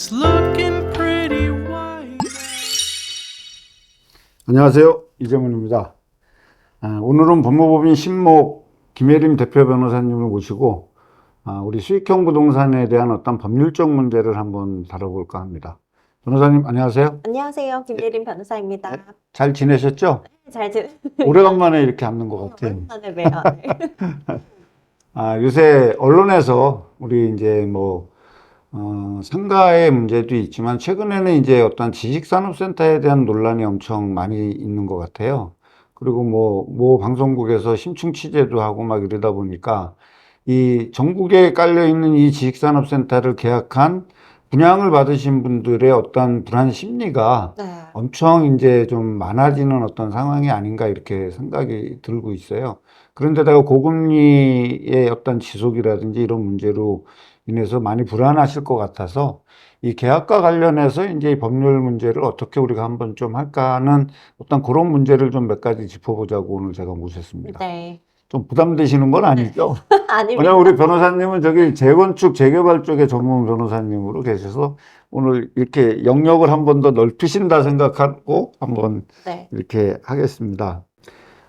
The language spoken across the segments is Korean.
It's looking pretty white. 안녕하세요. 이재문입니다. 오늘은 법무법인 신목 김혜림 대표 변호사님을 모시고 우리 수익형 부동산에 대한 어떤 법률적 문제를 한번 다뤄볼까 합니다. 변호사님 안녕하세요. 안녕하세요. 김예림 변호사입니다. 네, 잘 지내셨죠? 잘 오래간만에 이렇게 뵙는 것 같아요. 오랜만에 봬요. 네. 요새 언론에서 우리 이제 상가의 문제도 있지만 최근에는 이제 어떤 지식산업센터에 대한 논란이 엄청 많이 있는 것 같아요. 그리고 뭐 방송국에서 심층 취재도 하고 막 이러다 보니까 이 전국에 깔려 있는 이 지식산업센터를 계약한 분양을 받으신 분들의 어떤 불안 심리가 네. 엄청 이제 좀 많아지는 어떤 상황이 아닌가 이렇게 생각이 들고 있어요. 그런데다가 고금리의 어떤 지속이라든지 이런 문제로 인해서 많이 불안하실 것 같아서 이 계약과 관련해서 이제 이 법률 문제를 어떻게 우리가 한번 좀 할까 하는 어떤 그런 문제를 좀 몇 가지 짚어보자고 오늘 제가 모셨습니다. 네. 좀 부담되시는 건 아니죠? 아닙니다. 왜냐면 우리 변호사님은 저기 재건축, 재개발 쪽에 전문 변호사님으로 계셔서 오늘 이렇게 영역을 한 번 더 넓히신다 생각하고 한번 네. 이렇게 하겠습니다.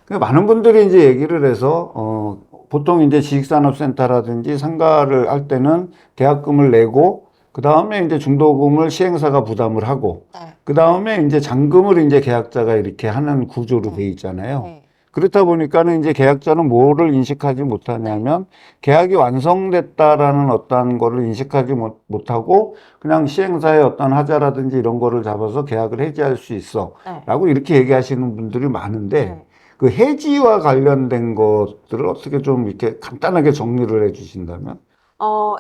많은 분들이 이제 얘기를 해서, 보통 이제 지식산업센터라든지 상가를 할 때는 계약금을 내고, 그 다음에 이제 중도금을 시행사가 부담을 하고, 네. 그 다음에 이제 잔금을 이제 계약자가 이렇게 하는 구조로 돼 있잖아요. 네. 그렇다 보니까는 이제 계약자는 뭐를 인식하지 못하냐면 계약이 완성됐다라는 어떤 거를 인식하지 못하고 그냥 시행사의 어떤 하자라든지 이런 거를 잡아서 계약을 해지할 수 있어 네. 라고 이렇게 얘기하시는 분들이 많은데 네. 그 해지와 관련된 것들을 어떻게 좀 이렇게 간단하게 정리를 해 주신다면?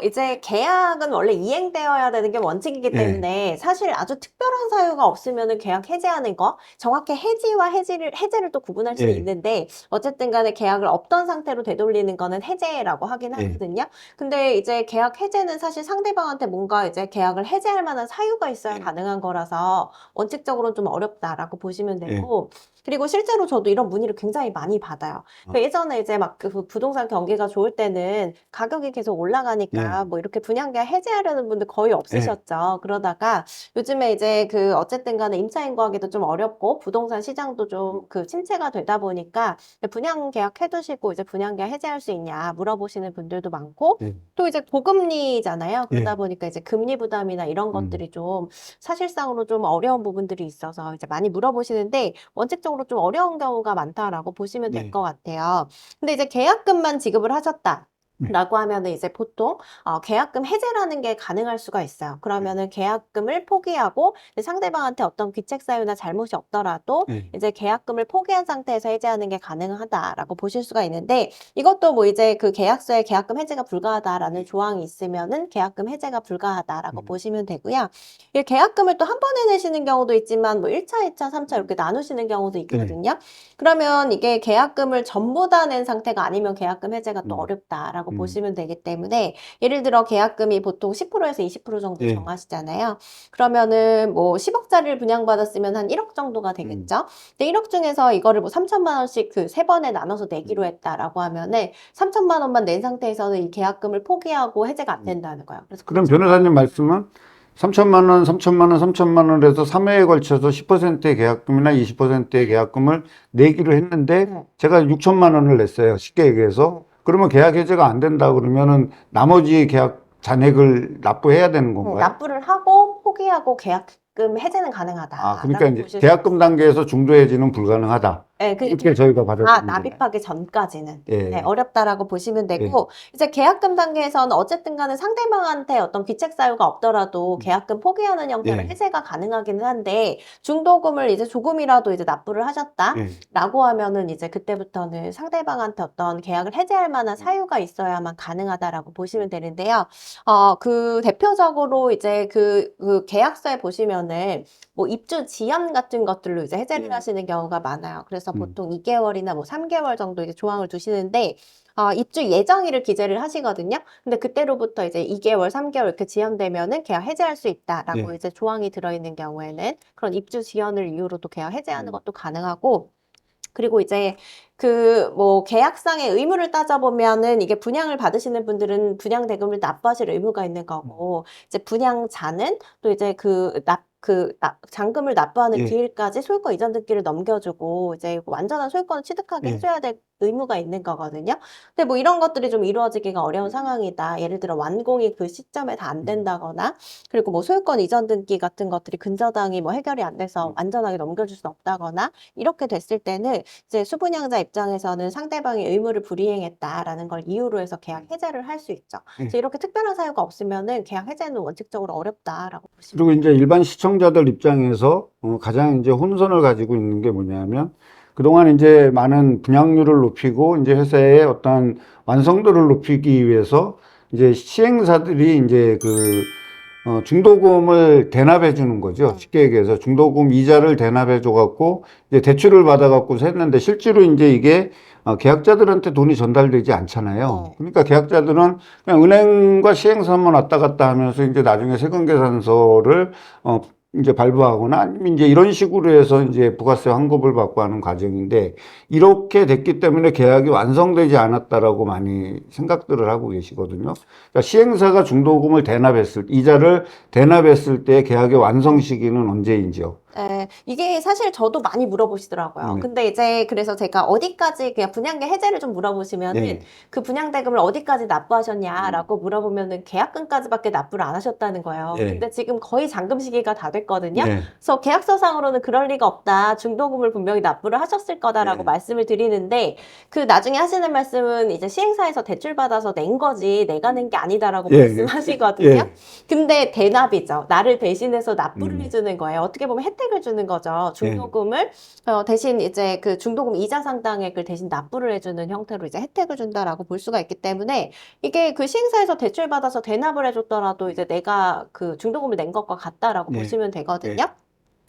이제 계약은 원래 이행되어야 되는 게 원칙이기 네. 때문에 사실 아주 특별한 사유가 없으면은 계약 해지하는 거, 정확히 해지와 해제를 또 구분할 수 예. 있는데 어쨌든 간에 계약을 없던 상태로 되돌리는 거는 해제라고 하긴 예. 하거든요. 근데 이제 계약 해제는 사실 상대방한테 뭔가 이제 계약을 해제할 만한 사유가 있어야 가능한 거라서 원칙적으로는 좀 어렵다라고 보시면 되고, 그리고 실제로 저도 이런 문의를 굉장히 많이 받아요. 예전에 이제 막 그 부동산 경기가 좋을 때는 가격이 계속 올라가니까 뭐 이렇게 분양계약 해지하려는 분들 거의 없으셨죠. 그러다가 요즘에 이제 그 어쨌든 간에 임차인 구하기도 좀 어렵고 부동산 시장도 좀 그 침체가 되다 보니까 분양계약 해두시고 이제 분양계약 해지할 수 있냐 물어보시는 분들도 많고, 또 이제 고금리잖아요. 그러다 보니까 이제 금리 부담이나 이런 것들이 좀 사실상으로 좀 어려운 부분들이 있어서 이제 많이 물어보시는데 원칙적으로 좀 어려운 경우가 많다라고 보시면 될 것 같아요. 근데 이제 계약금만 지급을 하셨다. 라고 하면은 이제 보통 계약금 해제라는 게 가능할 수가 있어요. 그러면은 계약금을 포기하고 상대방한테 어떤 귀책 사유나 잘못이 없더라도 이제 계약금을 포기한 상태에서 해제하는 게 가능하다라고 보실 수가 있는데, 이것도 뭐 이제 그 계약서에 계약금 해제가 불가하다라는 조항이 있으면은 계약금 해제가 불가하다라고 보시면 되고요. 이 계약금을 또 한 번에 내시는 경우도 있지만 뭐 1차, 2차, 3차 이렇게 나누시는 경우도 있거든요. 그러면 이게 계약금을 전부 다 낸 상태가 아니면 계약금 해제가 또 어렵다라고 보시면 되기 때문에, 예를 들어 계약금이 보통 10%에서 20% 정도 정하시잖아요. 그러면은 뭐 10억짜리를 분양받았으면 한 1억 정도가 되겠죠. 근데 1억 중에서 이거를 뭐 3천만 원씩 그 세 번에 나눠서 내기로 했다라고 하면은 3천만 원만 낸 상태에서는 이 계약금을 포기하고 해제가 안 된다는 거예요. 그래서 그럼 변호사님 말씀은 3천만 원, 3천만 원, 3천만 원을 해서 3회에 걸쳐서 10%의 계약금이나 20%의 계약금을 내기로 했는데 제가 6천만 원을 냈어요. 쉽게 얘기해서. 그러면 계약 해제가 안 된다 그러면은 나머지 계약 잔액을 납부해야 되는 건가요? 납부를 하고 포기하고 계약금 해제는 가능하다. 그러니까 이제 계약금 단계에서 중도 해지는 불가능하다. 네, 이렇게 저희가 받았습니다. 납입하기 전까지는 예. 어렵다라고 보시면 되고, 이제 계약금 단계에서는 어쨌든 간에 상대방한테 어떤 귀책 사유가 없더라도 계약금 포기하는 형태로 해제가 가능하기는 한데, 중도금을 이제 조금이라도 이제 납부를 하셨다라고 하면은 이제 그때부터는 상대방한테 어떤 계약을 해제할 만한 사유가 있어야만 가능하다라고 보시면 되는데요. 그 대표적으로 이제 그 계약서에 보시면은 뭐 입주 지연 같은 것들로 이제 해제를 하시는 경우가 많아요. 그래서 보통 2개월이나 뭐 3개월 정도 이제 조항을 두시는데, 입주 예정일을 기재를 하시거든요. 근데 그때로부터 이제 2개월, 3개월 이렇게 지연되면은 계약 해제할 수 있다라고 이제 조항이 들어있는 경우에는 그런 입주 지연을 이유로도 계약 해제하는 것도 가능하고, 그리고 이제 그 뭐 계약상의 의무를 따져보면은 이게 분양을 받으시는 분들은 분양 대금을 납부하실 의무가 있는 거고, 이제 분양자는 또 이제 잔금을 납부하는 예. 기일까지 소유권 이전 등기를 넘겨주고 이제 완전한 소유권을 취득하게 예. 해줘야 될 의무가 있는 거거든요. 근데 뭐 이런 것들이 좀 이루어지기가 어려운 상황이다. 예를 들어 완공이 그 시점에 다 안 된다거나, 그리고 뭐 소유권 이전 등기 같은 것들이 근저당이 뭐 해결이 안 돼서 완전하게 넘겨줄 수 없다거나, 이렇게 됐을 때는 이제 수분양자 입장에서는 상대방이 의무를 불이행했다라는 걸 이유로 해서 계약 해제를 할 수 있죠. 그래서 이렇게 특별한 사유가 없으면은 계약 해제는 원칙적으로 어렵다라고 보시면 그리고 이제 일반 시청자들 입장에서 가장 이제 혼선을 가지고 있는 게 뭐냐면, 그동안 이제 많은 분양률을 높이고 이제 회사의 어떤 완성도를 높이기 위해서 이제 시행사들이 이제 중도금을 대납해 주는 거죠. 쉽게 얘기해서 중도금 이자를 대납해 줘 갖고 이제 대출을 받아 갖고 했는데, 실제로 이제 이게 계약자들한테 돈이 전달되지 않잖아요. 그러니까 계약자들은 그냥 은행과 시행사만 왔다 갔다 하면서 이제 나중에 세금계산서를 이제 발부하거나 아니면 이제 이런 식으로 해서 이제 부가세 환급을 받고 하는 과정인데, 이렇게 됐기 때문에 계약이 완성되지 않았다라고 많이 생각들을 하고 계시거든요. 그러니까 시행사가 중도금을 이자를 대납했을 때 계약의 완성 시기는 언제인지요? 네, 이게 사실 저도 많이 물어보시더라고요. 네. 근데 이제 그래서 제가 어디까지 그냥 분양계 해제를 좀 물어보시면은 네. 그 분양대금을 어디까지 납부하셨냐라고 물어보면은 계약금까지밖에 납부를 안 하셨다는 거예요. 네. 근데 지금 거의 잔금 시기가 다 됐거든요. 네. 그래서 계약서상으로는 그럴 리가 없다. 중도금을 분명히 납부를 하셨을 거다라고 네. 말씀을 드리는데, 그 나중에 하시는 말씀은 이제 시행사에서 대출받아서 낸 거지 내가 낸 게 아니다라고 예. 말씀하시거든요. 예. 근데 대납이죠. 나를 대신해서 납부를 해주는 거예요. 어떻게 보면 혜택을 주는 거죠. 중도금을 대신 이제 그 중도금 이자 상당액을 대신 납부를 해주는 형태로 이제 혜택을 준다라고 볼 수가 있기 때문에, 이게 그 시행사에서 대출 받아서 대납을 해줬더라도 이제 내가 그 중도금을 낸 것과 같다라고 네. 보시면 되거든요. 네.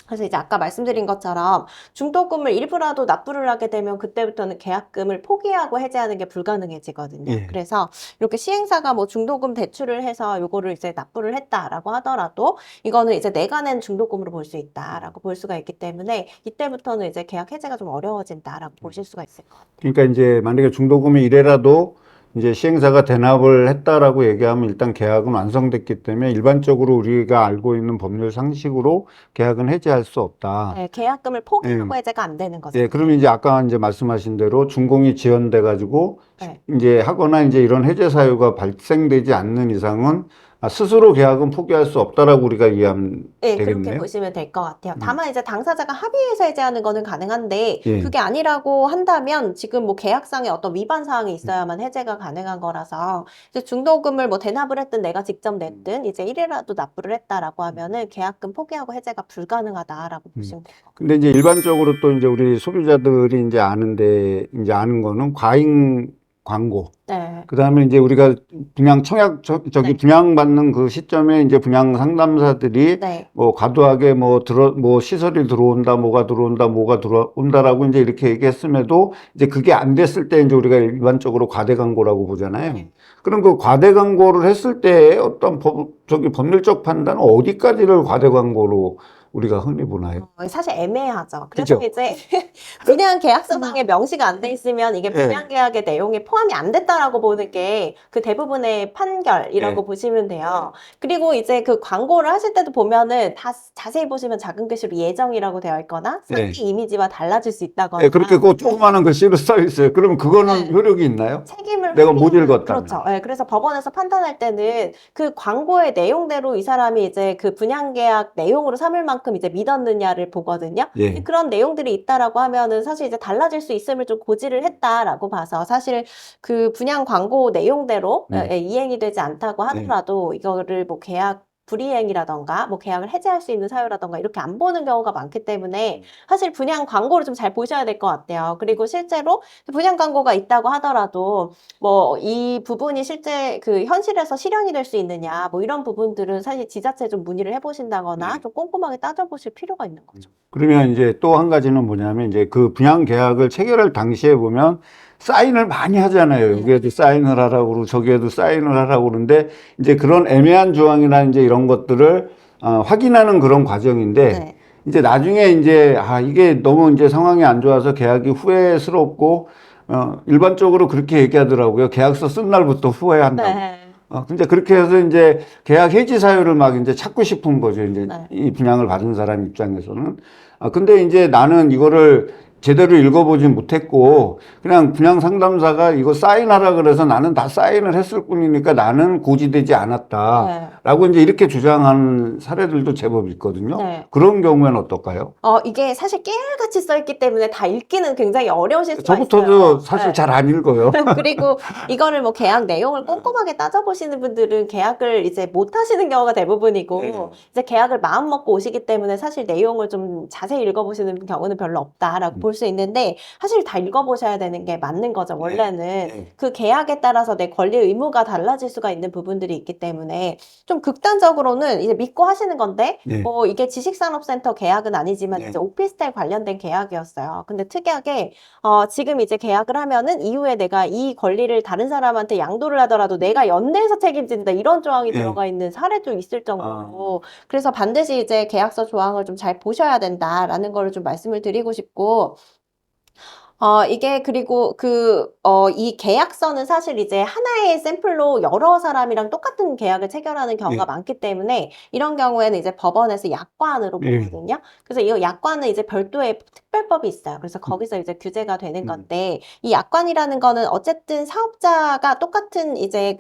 그래서 이제 아까 말씀드린 것처럼 중도금을 일부라도 납부를 하게 되면 그때부터는 계약금을 포기하고 해제하는 게 불가능해지거든요. 예. 그래서 이렇게 시행사가 뭐 중도금 대출을 해서 요거를 이제 납부를 했다라고 하더라도 이거는 이제 내가 낸 중도금으로 볼 수 있다라고 볼 수가 있기 때문에, 이때부터는 이제 계약 해제가 좀 어려워진다라고 보실 수가 있을 것 같아요. 그러니까 이제 만약에 중도금이 이래라도 이제 시행사가 대납을 했다라고 얘기하면 일단 계약은 완성됐기 때문에 일반적으로 우리가 알고 있는 법률 상식으로 계약은 해지할 수 없다. 네, 계약금을 포기하고 해제가 안 되는 거죠. 예, 그러면 이제 아까 이제 말씀하신 대로 준공이 지연돼 가지고 네. 이제 하거나 이제 이런 해제 사유가 발생되지 않는 이상은 스스로 계약은 포기할 수 없다라고 우리가 이해하면 네, 그렇게 되겠네요. 보시면 될 것 같아요. 다만 이제 당사자가 합의해서 해제하는 거는 가능한데, 예. 그게 아니라고 한다면 지금 뭐 계약상에 어떤 위반 사항이 있어야만 해제가 가능한 거라서, 이제 중도금을 뭐 대납을 했든 내가 직접 냈든 이제 1회라도 납부를 했다라고 하면은 계약금 포기하고 해제가 불가능하다라고 보시면 돼요. 근데 이제 일반적으로 또 이제 우리 소비자들이 이제 아는 거는 과잉 광고. 네. 그 다음에 이제 우리가 분양 네. 분양받는 그 시점에 이제 분양 상담사들이 네. 뭐 과도하게 뭐 시설이 들어온다, 뭐가 들어온다라고 이제 이렇게 얘기했음에도 이제 그게 안 됐을 때 이제 우리가 일반적으로 과대 광고라고 보잖아요. 네. 그럼 그 과대 광고를 했을 때 어떤 법률적 판단은 어디까지를 과대 광고로 우리가 흔히 보나요? 사실 애매하죠. 그래서 그죠? 이제 분양 계약서상에 명시가 안 돼 있으면 이게 분양 계약의 내용에 포함이 안 됐다라고 보는 게 그 대부분의 판결이라고 네. 보시면 돼요. 그리고 이제 그 광고를 하실 때도 보면은 다 자세히 보시면 작은 글씨로 예정이라고 되어 있거나 상기 네. 이미지와 달라질 수 있다거나, 네, 그렇게 그 조그마한 글씨로 써 있어요. 그러면 그거는 효력이 있나요? 책임을 내가 못 읽었다면. 그렇죠. 네, 그래서 법원에서 판단할 때는 그 광고의 내용대로 이 사람이 이제 그 분양계약 내용으로 삼을 만큼 이제 믿었느냐를 보거든요. 예. 그런 내용들이 있다라고 하면은 사실 이제 달라질 수 있음을 좀 고지를 했다라고 봐서, 사실 그 분양 광고 내용대로 이행이 되지 않다고 하더라도 이거를 뭐 계약 불이행이라던가 뭐 계약을 해지할 수 있는 사유라던가 이렇게 안 보는 경우가 많기 때문에 사실 분양 광고를 좀 잘 보셔야 될 것 같아요. 그리고 실제로 분양 광고가 있다고 하더라도 뭐 이 부분이 실제 그 현실에서 실현이 될 수 있느냐, 뭐 이런 부분들은 사실 지자체에 좀 문의를 해보신다거나 좀 꼼꼼하게 따져보실 필요가 있는 거죠. 그러면 이제 또 한 가지는 뭐냐면 이제 그 분양 계약을 체결할 당시에 보면 사인을 많이 하잖아요. 여기에도 사인을 하라고 그러고 저기에도 사인을 하라고 그러는데 이제 그런 애매한 조항이나 이제 이런 것들을 확인하는 그런 과정인데 네. 이제 나중에 이제 이게 너무 이제 상황이 안 좋아서 계약이 후회스럽고 일반적으로 그렇게 얘기하더라고요. 계약서 쓴 날부터 후회한다고. 네. 근데 그렇게 해서 이제 계약 해지 사유를 막 이제 찾고 싶은 거죠. 이제 네. 이 분양을 받은 사람 입장에서는. 근데 이제 나는 이거를 제대로 읽어보진 못했고, 그냥 분양 상담사가 이거 사인하라 그래서 나는 다 사인을 했을 뿐이니까 나는 고지되지 않았다. 라고 이제 이렇게 주장한 사례들도 제법 있거든요. 네. 그런 경우에는 어떨까요? 이게 사실 깨알같이 써있기 때문에 다 읽기는 굉장히 어려우실 수가 저부터도 있어요. 사실 네. 잘 안 읽어요. 그리고 이거를 뭐 계약 내용을 꼼꼼하게 따져보시는 분들은 계약을 이제 못 하시는 경우가 대부분이고, 네. 이제 계약을 마음 먹고 오시기 때문에 사실 내용을 좀 자세히 읽어보시는 경우는 별로 없다라고 볼 수 있는데, 사실 다 읽어보셔야 되는 게 맞는 거죠. 원래는 네. 그 계약에 따라서 내 권리 의무가 달라질 수가 있는 부분들이 있기 때문에 좀 극단적으로는 이제 믿고 하시는 건데, 네. 이게 지식산업센터 계약은 아니지만 네. 이제 오피스텔 관련된 계약이었어요. 근데 특이하게 지금 이제 계약을 하면은 이후에 내가 이 권리를 다른 사람한테 양도를 하더라도 내가 연대해서 책임진다 이런 조항이 네. 들어가 있는 사례도 있을 정도로 그래서 반드시 이제 계약서 조항을 좀 잘 보셔야 된다라는 거를 좀 말씀을 드리고 싶고 이게 그리고 이 계약서는 사실 이제 하나의 샘플로 여러 사람이랑 똑같은 계약을 체결하는 경우가 네. 많기 때문에 이런 경우에는 이제 법원에서 약관으로 네. 보거든요. 그래서 이 약관은 이제 별도의 특별법이 있어요. 그래서 거기서 이제 규제가 되는 건데 이 약관이라는 거는 어쨌든 사업자가 똑같은 이제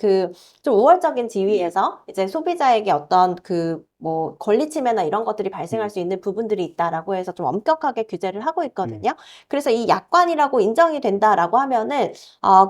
좀 우월적인 지위에서 이제 소비자에게 어떤 뭐 권리 침해나 이런 것들이 발생할 수 있는 부분들이 있다라고 해서 좀 엄격하게 규제를 하고 있거든요. 그래서 이 약관이라고 인정이 된다라고 하면은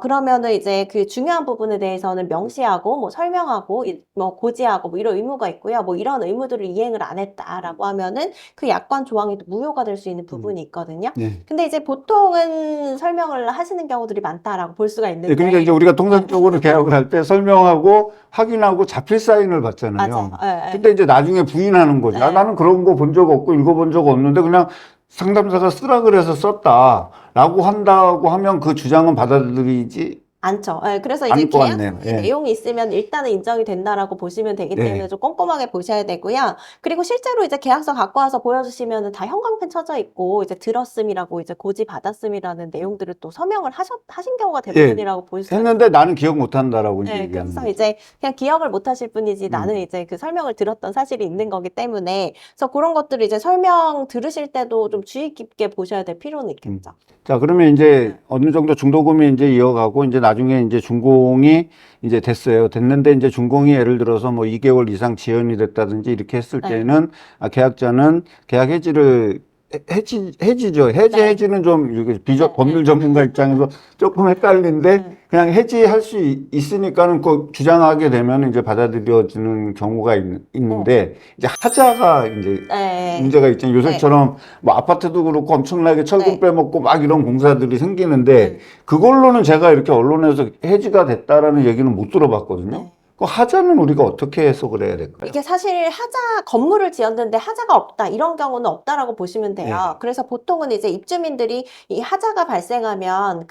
그러면은 이제 그 중요한 부분에 대해서는 명시하고 뭐 설명하고 뭐 고지하고 뭐 이런 의무가 있고요. 뭐 이런 의무들을 이행을 안 했다라고 하면은 그 약관 조항이 또 무효가 될 수 있는 부분이 있거든요. 네. 근데 이제 보통은 설명을 하시는 경우들이 많다라고 볼 수가 있는데 그러니까 이제 우리가 통상적으로 계약을 할 때 설명하고 확인하고 자필 사인을 받잖아요. 맞아요. 예, 예. 근데 이제 나중에 부인하는 거죠. 네. 나는 그런 거 본 적 없고 읽어본 적 없는데 그냥 상담사가 쓰라 그래서 썼다라고 한다고 하면 그 주장은 받아들이지 않죠. 예, 그래서 이제 않을 것 계약서에 같네요. 예. 내용이 있으면 일단은 인정이 된다라고 보시면 되기 때문에 네. 좀 꼼꼼하게 보셔야 되고요. 그리고 실제로 이제 계약서 갖고 와서 보여주시면은 다 형광펜 쳐져 있고 이제 들었음이라고 이제 고지 받았음이라는 내용들을 또 서명을 하신 경우가 대부분이라고 볼 수가 있어요. 했는데 나는 기억 못 한다라고 이제 네, 얘기하는 그래서 거죠. 이제 그냥 기억을 못 하실 뿐이지 나는 이제 그 설명을 들었던 사실이 있는 거기 때문에 그래서 그런 것들을 이제 설명 들으실 때도 좀 주의 깊게 보셔야 될 필요는 있겠죠. 자, 그러면 이제 어느 정도 중도금이 이제 이어가고 이제 나중에 이제 준공이 이제 됐어요. 됐는데 이제 준공이 예를 들어서 뭐 2개월 이상 지연이 됐다든지 이렇게 했을 네. 때는 계약자는 계약 해지를 해지죠. 네. 해지는 좀 이렇게 네. 법률 전문가 입장에서 조금 헷갈린데 그냥 해지할 수 있으니까는 그 주장하게 되면 이제 받아들여지는 경우가 있는데 이제 하자가 이제 네. 문제가 있잖아요. 요새처럼 뭐 아파트도 그렇고 엄청나게 철근 네. 빼먹고 막 이런 공사들이 생기는데 그걸로는 제가 이렇게 언론에서 해지가 됐다라는 얘기는 못 들어봤거든요. 네. 그 하자는 우리가 어떻게 해석을 해야 될까요? 이게 사실 건물을 지었는데 하자가 없다 이런 경우는 없다라고 보시면 돼요. 그래서 보통은 이제 입주민들이 이 하자가 발생하면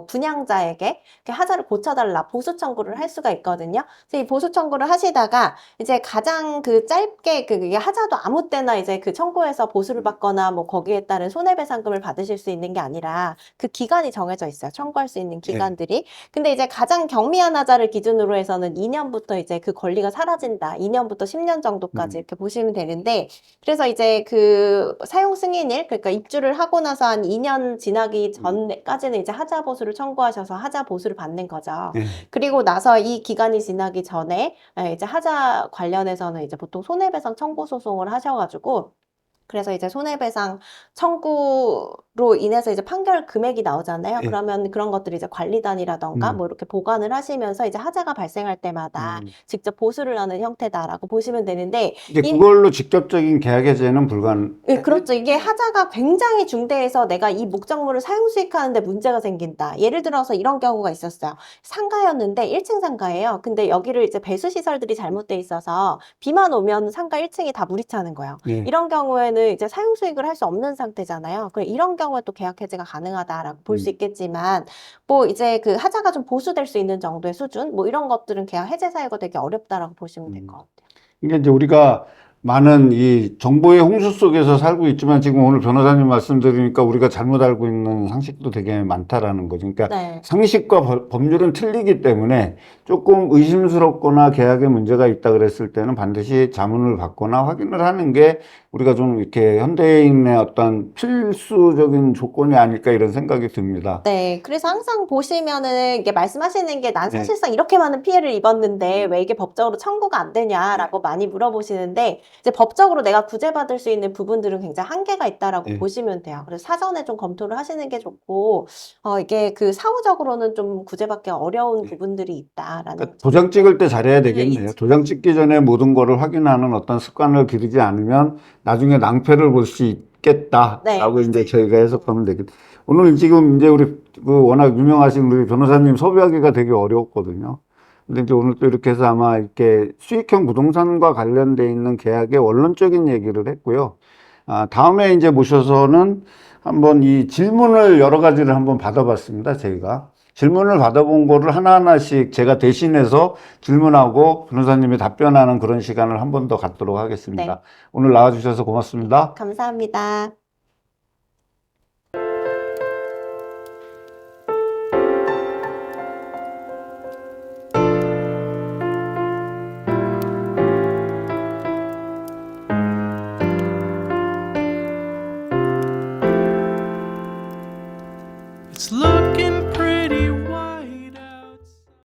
분양자에게 하자를 고쳐달라 보수 청구를 할 수가 있거든요. 그래서 이 보수 청구를 하시다가 이제 가장 짧게 이게 하자도 아무 때나 이제 그 청구해서 보수를 받거나 뭐 거기에 따른 손해배상금을 받으실 수 있는 게 아니라 그 기간이 정해져 있어요. 청구할 수 있는 기간들이. 근데 이제 가장 경미한 하자를 기준으로 해서는 2년부터 이제 그 권리가 사라진다. 2년부터 10년 정도까지 이렇게 보시면 되는데, 그래서 이제 사용 승인일, 그러니까 입주를 하고 나서 한 2년 지나기 전까지는 이제 하자 보수를 청구하셔서 하자 보수를 받는 거죠. 그리고 나서 이 기간이 지나기 전에 이제 하자 관련해서는 이제 보통 손해배상 청구 소송을 하셔가지고, 그래서 이제 손해배상 청구로 인해서 이제 판결 금액이 나오잖아요. 그러면 그런 것들이 이제 관리단이라던가 뭐 이렇게 보관을 하시면서 이제 하자가 발생할 때마다 직접 보수를 하는 형태다라고 보시면 되는데 이제 그걸로 직접적인 계약 해제는 예, 그렇죠. 이게 하자가 굉장히 중대해서 내가 이 목적물을 사용 수익하는데 문제가 생긴다. 예를 들어서 이런 경우가 있었어요. 상가였는데 1층 상가예요. 근데 여기를 이제 배수 시설들이 잘못돼 있어서 비만 오면 상가 1층이 다 물이 차는 거예요. 이런 경우에는 이제 사용 수익을 할 수 없는 상태잖아요. 그럼 이런 경우에 또 계약 해제가 가능하다라고 볼 수 있겠지만 뭐 이제 그 하자가 좀 보수될 수 있는 정도의 수준 뭐 이런 것들은 계약 해제 사유가 되게 어렵다라고 보시면 될 것 같아요. 이게 이제 우리가 많은 이 정보의 홍수 속에서 살고 있지만 지금 오늘 변호사님 말씀 들으니까 우리가 잘못 알고 있는 상식도 되게 많다라는 거죠. 그러니까 네. 상식과 법률은 틀리기 때문에 조금 의심스럽거나 계약에 문제가 있다 그랬을 때는 반드시 자문을 받거나 확인을 하는 게 우리가 좀 이렇게 현대인의 어떤 필수적인 조건이 아닐까 이런 생각이 듭니다. 네, 그래서 항상 보시면은 이게 말씀하시는 게 난 네. 사실상 이렇게 많은 피해를 입었는데 왜 이게 법적으로 청구가 안 되냐라고 많이 물어보시는데 이제 법적으로 내가 구제받을 수 있는 부분들은 굉장히 한계가 있다라고 네. 보시면 돼요. 그래서 사전에 좀 검토를 하시는 게 좋고 이게 그 사후적으로는 좀 구제받기 어려운 부분들이 있다라는 그러니까 도장 찍을 때 잘해야 되겠네요. 있지. 도장 찍기 전에 모든 거를 확인하는 어떤 습관을 기르지 않으면 나중에 낭패를 볼 수 있겠다라고 이제 저희가 해석하면 되겠다. 오늘 지금 이제 우리 그 워낙 유명하신 우리 변호사님 섭외하기가 되게 어려웠거든요. 근데 이제 오늘 또 이렇게 해서 아마 이렇게 수익형 부동산과 관련돼 있는 계약의 원론적인 얘기를 했고요. 다음에 이제 모셔서는 한번 이 질문을 여러 가지를 한번 받아봤습니다. 저희가. 질문을 받아본 거를 하나하나씩 제가 대신해서 질문하고 변호사님이 답변하는 그런 시간을 한 번 더 갖도록 하겠습니다. 네. 오늘 나와주셔서 고맙습니다. 감사합니다.